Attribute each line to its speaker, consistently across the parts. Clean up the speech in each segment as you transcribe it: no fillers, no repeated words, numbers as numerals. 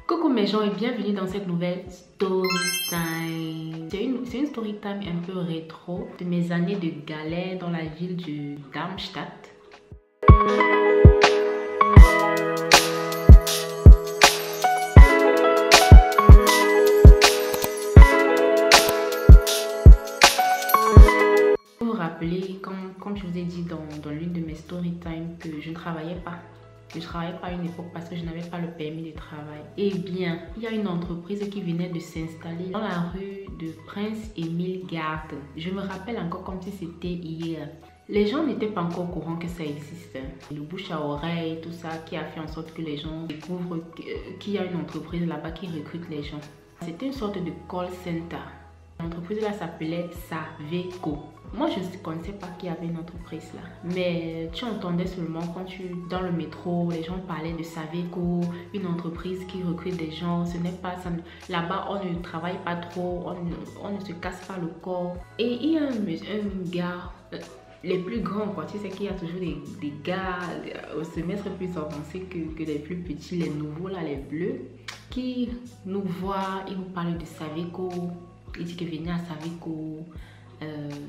Speaker 1: Coucou mes gens et bienvenue dans cette nouvelle story time. C'est une story time un peu rétro de mes années de galère dans la ville de Darmstadt. Vous vous rappelez, comme je vous ai dit dans l'une de mes story time, que je ne travaillais pas. Je ne travaillais pas à une époque parce que je n'avais pas le permis de travail. Eh bien, il y a une entreprise qui venait de s'installer dans la rue de Prince Emil Garten. Je me rappelle encore comme si c'était hier. Les gens n'étaient pas encore au courant que ça existe. Le bouche à oreille, tout ça, qui a fait en sorte que les gens découvrent qu'il y a une entreprise là-bas qui recrute les gens. C'était une sorte de call center. L'entreprise là s'appelait Saveco. Moi, je ne connaissais pas qu'il y avait une entreprise là. Mais tu entendais seulement quand dans le métro, les gens parlaient de Saveco, une entreprise qui recrute des gens. Ce n'est pas ça. Là-bas, on ne travaille pas trop, on ne se casse pas le corps. Et il y a un gars, les plus grands, quoi. Tu sais qu'il y a toujours des gars au semestre plus avancé que les plus petits, les nouveaux là, les bleus, qui nous voient, ils nous parlent de Saveco. Il dit que venez à Saveco,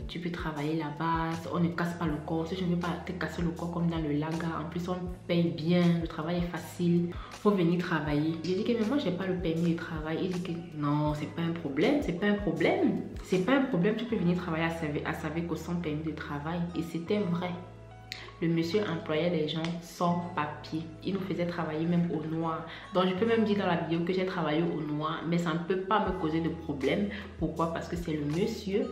Speaker 1: tu peux travailler là-bas, on ne casse pas le corps. Si je ne veux pas te casser le corps comme dans le laga, en plus on paye bien, le travail est facile, faut venir travailler. J'ai dit que mais moi j'ai pas le permis de travail. Il dit que non, c'est pas un problème, c'est pas un problème, c'est pas un problème, tu peux venir travailler à Saveco sans permis de travail. Et c'était vrai. Le monsieur employait les gens sans papier. Il nous faisait travailler même au noir. Donc je peux même dire dans la vidéo que j'ai travaillé au noir. Mais ça ne peut pas me causer de problème. Pourquoi? Parce que c'est le monsieur.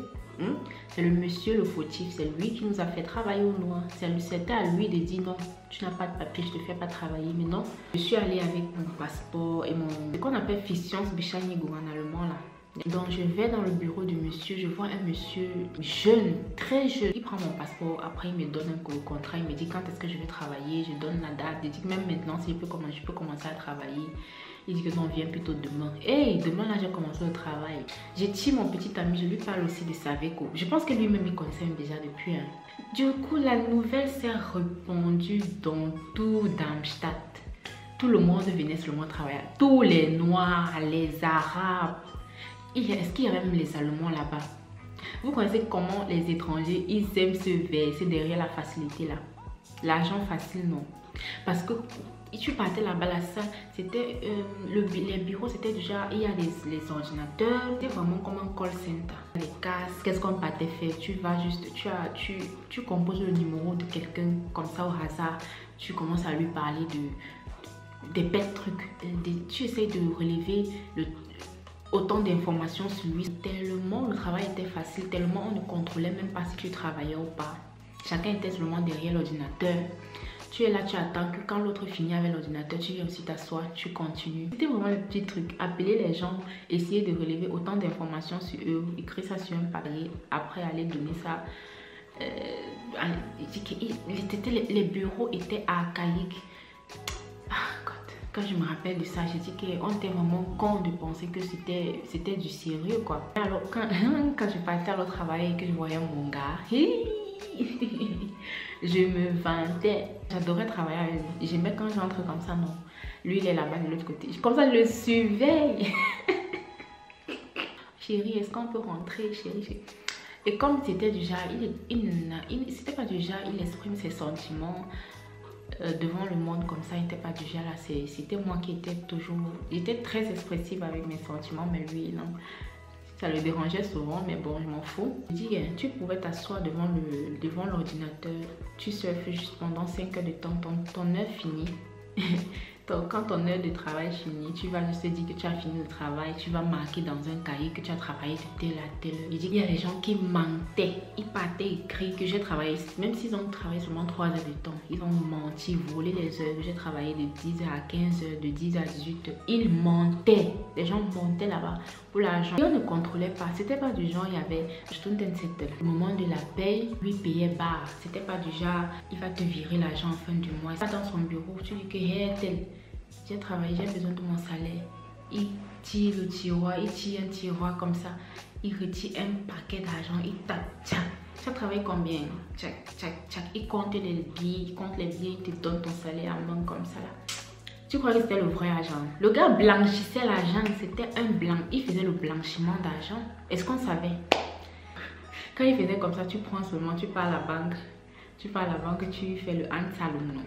Speaker 1: C'est le monsieur le fautif. C'est lui qui nous a fait travailler au noir. C'était à lui de dire non, tu n'as pas de papier, je ne te fais pas travailler. Mais non, je suis allée avec mon passeport et ce qu'on appelle Versionsbescheinigung en allemand là. Donc je vais dans le bureau du monsieur, je vois un monsieur jeune, très jeune. Il prend mon passeport, après il me donne un contrat, il me dit quand est-ce que je vais travailler, je donne la date, il dit que même maintenant si je peux commencer à travailler. Il dit que non, viens plutôt demain. Hey, demain là j'ai commencé le travail. J'ai tiré mon petit ami, je lui parle aussi de Saveco. Je pense que lui-même il connaissait déjà depuis. Du coup la nouvelle s'est répandue dans tout Darmstadt. Tout le monde venait seulement travailler. Tous les noirs, les arabes. Est-ce qu'il y a même les Allemands là-bas? Vous connaissez comment les étrangers, ils aiment se verser derrière la facilité là. L'argent facile, non. Parce que tu partais là-bas, là, ça, c'était les bureaux, c'était déjà, il y a les ordinateurs, c'était vraiment comme un call center. Les casques, qu'est-ce qu'on partait faire? Tu vas juste, tu composes le numéro de quelqu'un comme ça au hasard, tu commences à lui parler des bêtes trucs, tu essaies de relever autant d'informations sur lui. Tellement le travail était facile, tellement on ne contrôlait même pas si tu travaillais ou pas. Chacun était seulement derrière l'ordinateur. Tu es là, tu attends que quand l'autre finit avec l'ordinateur, tu viens aussi t'asseoir, tu continues. C'était vraiment le petit truc. Appeler les gens, essayer de relever autant d'informations sur eux, écrire ça sur un papier, après aller donner ça. Les bureaux étaient archaïques. Quand je me rappelle de ça, j'ai dit qu'on était vraiment con de penser que c'était du sérieux quoi. Alors quand je partais à l'autre travail et que je voyais mon gars, je me vantais. J'adorais travailler avec lui. J'aimais quand j'entre comme ça, non. Lui il est là-bas de l'autre côté. Comme ça je le surveille. Chérie, est-ce qu'on peut rentrer, chérie? Et comme c'était du genre, c'était pas du genre, il exprime ses sentiments. Devant le monde comme ça, il n'était pas du genre là, c'était moi qui étais toujours, j'étais très expressive avec mes sentiments, mais lui non, ça le dérangeait souvent, mais bon je m'en fous. Il dit tu pouvais t'asseoir devant l'ordinateur, tu surfes juste pendant 5 heures de temps, ton heure finie. Quand ton heure de travail finit, tu vas juste te dire que tu as fini le travail, tu vas marquer dans un cahier que tu as travaillé de telle à telle heure. Il dit qu'il y a des gens qui mentaient, ils partaient écrit que j'ai travaillé, même s'ils ont travaillé seulement 3 heures de temps, ils ont menti, volé les heures, j'ai travaillé de 10h à 15h, de 10h à 18h. Ils mentaient, les gens mentaient là-bas pour l'argent. Et on ne contrôlait pas, c'était pas du genre, il y avait, le moment de la paye, lui payait barre, c'était pas du genre, il va te virer l'argent en fin du mois. Pas dans son bureau, tu dis que hey, tel. J'ai travaillé, j'ai besoin de mon salaire. Il tire le tiroir, il tire un tiroir comme ça. Il retire un paquet d'argent, il tape, tchac. Tu as travaillé combien? Tchac, tchac, tchac. Il compte les billets, il te donne ton salaire en main comme ça là. Tu crois que c'était le vrai agent? Le gars blanchissait l'argent, c'était un blanc. Il faisait le blanchiment d'argent. Est-ce qu'on savait? Quand il faisait comme ça, tu prends seulement, tu pars à la banque. Tu pars à la banque, tu fais le Antalum, non?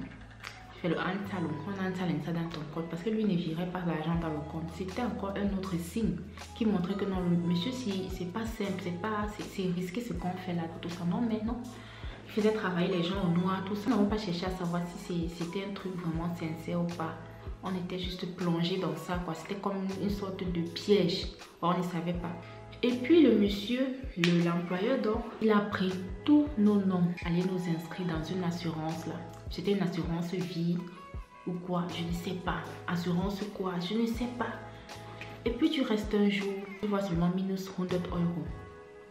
Speaker 1: Tu fais le Antalum, on Antalum ça dans ton compte. Parce que lui ne virait pas l'argent dans le compte. C'était encore un autre signe qui montrait que non, le monsieur, si c'est pas simple, c'est risqué ce qu'on fait là, tout ça. Non, mais non. Il faisait travailler les gens au noir, tout ça. Nous n'avons pas cherché à savoir si c'était un truc vraiment sincère ou pas. On était juste plongé dans ça, quoi. C'était comme une sorte de piège. On ne savait pas. Et puis le monsieur, l'employeur, donc, il a pris tous nos noms, allez nous inscrire dans une assurance là. C'était une assurance vie ou quoi, je ne sais pas. Assurance quoi, je ne sais pas. Et puis tu restes un jour, tu vois seulement minus 100 €.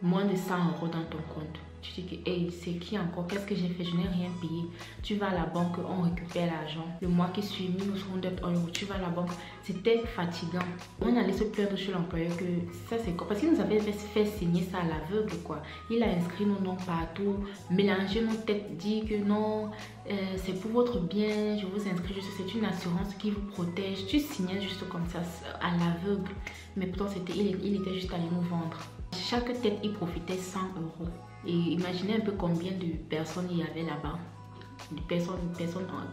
Speaker 1: Moins de 100 € dans ton compte. Tu dis que, hey, c'est qui encore? Qu'est-ce que j'ai fait? Je n'ai rien payé. Tu vas à la banque, on récupère l'argent. Le mois qui suit, minus 100 €. Tu vas à la banque. C'était fatigant. On allait se plaindre chez l'employeur que ça, c'est quoi? Parce qu'il nous avait fait signer ça à l'aveugle, quoi. Il a inscrit nos noms partout, mélangé nos têtes, dit que non, c'est pour votre bien, je vous inscris juste, c'est une assurance qui vous protège. Tu signais juste comme ça, à l'aveugle. Mais pourtant, il était juste allé nous vendre. Chaque tête, il profitait 100 €. Et imaginez un peu combien de personnes il y avait là-bas. Des personnes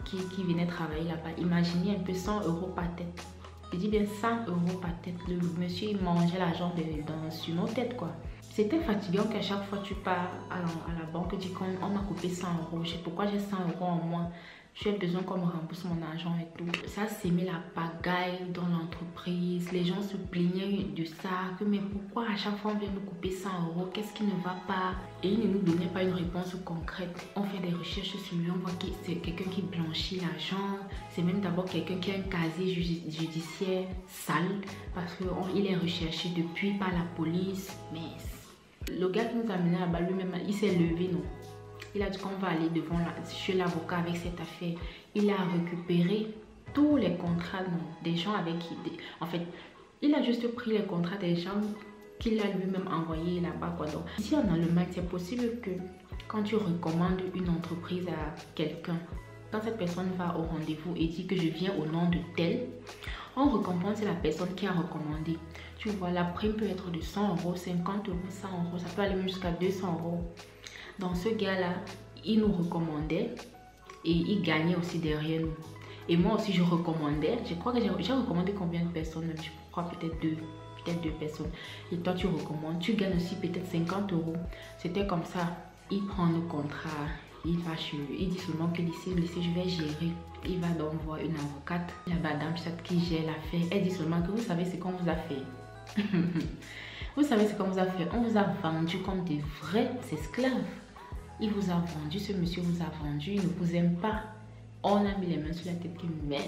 Speaker 1: qui venaient travailler là-bas. Imaginez un peu 100 € par tête. Je dis bien 100 € par tête. Le monsieur, il mangeait l'argent sur nos têtes, quoi. C'était fatigant qu'à chaque fois tu pars à la banque, tu dis qu'on m'a coupé 100 €. Je sais pourquoi j'ai 100 € en moins. J'ai besoin qu'on me rembourse mon argent et tout. Ça s'aimait la pagaille dans l'entreprise. Les gens se plaignaient de ça. Que mais pourquoi à chaque fois on vient nous couper 100 €? Qu'est-ce qui ne va pas? Et ils ne nous donnaient pas une réponse concrète. On fait des recherches sur lui. On voit que c'est quelqu'un qui blanchit l'argent. C'est même d'abord quelqu'un qui a un casier judiciaire sale. Parce qu'il est recherché depuis par la police. Mais le gars qui nous a amené là-bas lui-même, il s'est levé, non? Il a dit qu'on va aller chez l'avocat avec cette affaire. Il a récupéré tous les contrats des gens avec qui... En fait, il a juste pris les contrats des gens qu'il a lui-même envoyés là-bas. Donc, ici en Allemagne, c'est possible que quand tu recommandes une entreprise à quelqu'un, quand cette personne va au rendez-vous et dit que je viens au nom de tel, on récompense la personne qui a recommandé. Tu vois, la prime peut être de 100 €, 50 €, 100 €, ça peut aller jusqu'à 200 €. Donc ce gars-là, il nous recommandait et il gagnait aussi derrière nous. Et moi aussi, je recommandais. Je crois que j'ai recommandé combien de personnes? Je crois peut-être deux personnes. Et toi, tu recommandes. Tu gagnes aussi peut-être 50 €. C'était comme ça. Il prend nos contrats. Il va chez eux. Il dit seulement que laissez, je vais gérer. Il va donc voir une avocate. La madame qui gère l'affaire. Elle dit seulement que vous savez ce qu'on vous a fait. Vous savez ce qu'on vous a fait. On vous a vendu comme des vrais esclaves. Il vous a vendu, ce monsieur vous a vendu, il ne vous aime pas. On a mis les mains sur la tête que mais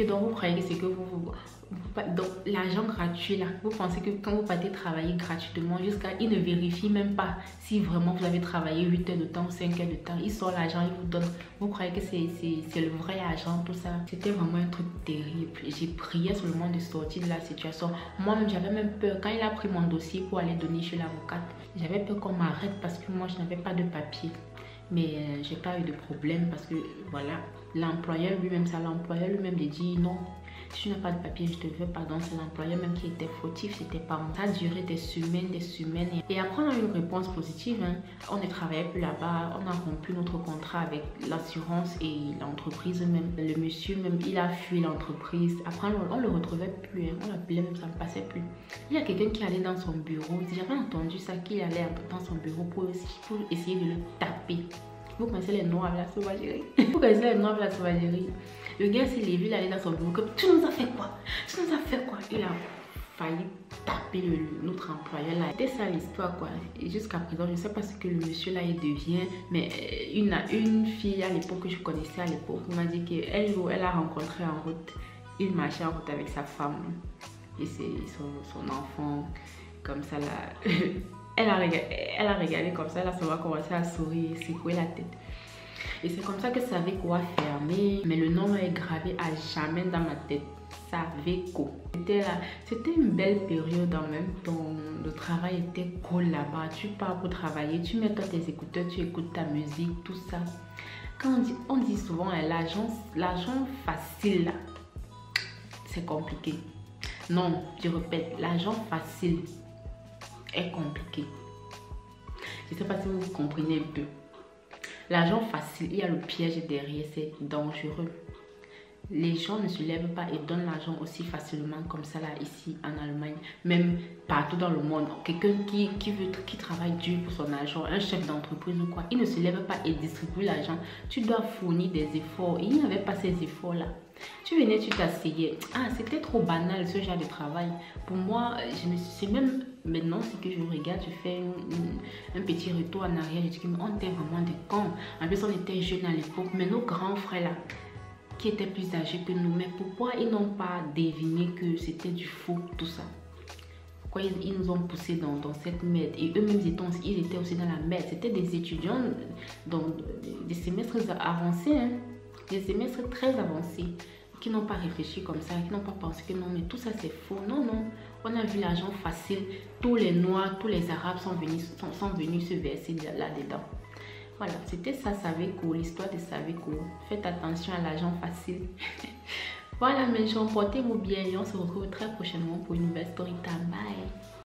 Speaker 1: donc vous croyez que c'est que donc l'argent gratuit là, vous pensez que quand vous partez travailler gratuitement, il ne vérifie même pas si vraiment vous avez travaillé 8 heures de temps ou 5 heures de temps. Il sort l'argent, il vous donne. Vous croyez que c'est le vrai argent, tout ça. C'était vraiment un truc terrible. J'ai prié seulement de sortir de la situation. Moi-même, j'avais même peur. Quand il a pris mon dossier pour aller donner chez l'avocate, j'avais peur qu'on m'arrête parce que moi, je n'avais pas de papier. Mais j'ai pas eu de problème parce que voilà, l'employeur lui-même, l'employeur lui-même dit non, si tu n'as pas de papier, je te veux pardon. C'est l'employeur même qui était fautif, c'était pas moi. Ça a duré des semaines. Et après, on a eu une réponse positive. Hein. On ne travaillait plus là-bas, on a rompu notre contrat avec l'assurance et l'entreprise même. Le monsieur même, il a fui l'entreprise. Après, on le retrouvait plus. Hein. On l'appelait même, ça ne passait plus. Il y a quelqu'un qui allait dans son bureau. J'avais entendu ça, qu'il allait dans son bureau pour essayer de le taper. Vous connaissez les noirs avec la sauvagerie. Vous connaissez les noirs avec la sauvagerie. Le gars s'est levé, il allait dans son bureau. Tu nous as fait quoi? Tu nous as fait quoi? Il a failli taper notre employeur là. C'était ça l'histoire, quoi. Et jusqu'à présent, je ne sais pas ce que le monsieur là il devient. Mais une fille à l'époque que je connaissais à l'époque m'a dit qu'elle a rencontré en route. Il marchait en route avec sa femme. Et c'est son enfant. Comme ça là. Elle a regardé comme ça, elle a seulement commencé à sourire, secouer la tête. Et c'est comme ça que Saveco a fermé. Mais le nom est gravé à jamais dans ma tête. Saveco. C'était une belle période en même temps. Le travail était cool là-bas. Tu pars pour travailler, tu mets toi tes écouteurs, tu écoutes ta musique, tout ça. Quand on dit souvent l'argent facile là. c'est compliqué. Non, je répète, l'argent facile est compliqué. Je ne sais pas si vous comprenez un peu. L'argent facile, il y a le piège derrière, c'est dangereux. Les gens ne se lèvent pas et donnent l'argent aussi facilement comme ça là ici en Allemagne, même partout dans le monde. Quelqu'un qui travaille dur pour son argent, un chef d'entreprise ou quoi, il ne se lève pas et distribue l'argent. Tu dois fournir des efforts. Il n'y avait pas ces efforts là. Tu venais, tu t'asseyais. Ah, c'était trop banal ce genre de travail. Pour moi, c'est même maintenant, c'est que je regarde, je fais un petit retour en arrière. Je dis que on était vraiment des cons. En plus, on était jeunes à l'époque, mais nos grands frères là, qui étaient plus âgés que nous, mais pourquoi ils n'ont pas deviné que c'était du faux tout ça? Pourquoi ils nous ont poussés dans cette merde? Et eux-mêmes, ils étaient aussi dans la merde. C'était des étudiants dans des semestres avancés, hein, des semestres très avancés, qui n'ont pas réfléchi comme ça, qui n'ont pas pensé que non, mais tout ça c'est faux. Non, non, on a vu l'argent facile. Tous les Noirs, tous les Arabes sont venus se verser là-dedans. Voilà, c'était ça, Saveco, l'histoire de Saveco. Faites attention à l'argent facile. Voilà mes gens, portez-vous bien et on se retrouve très prochainement pour une nouvelle story time. Bye!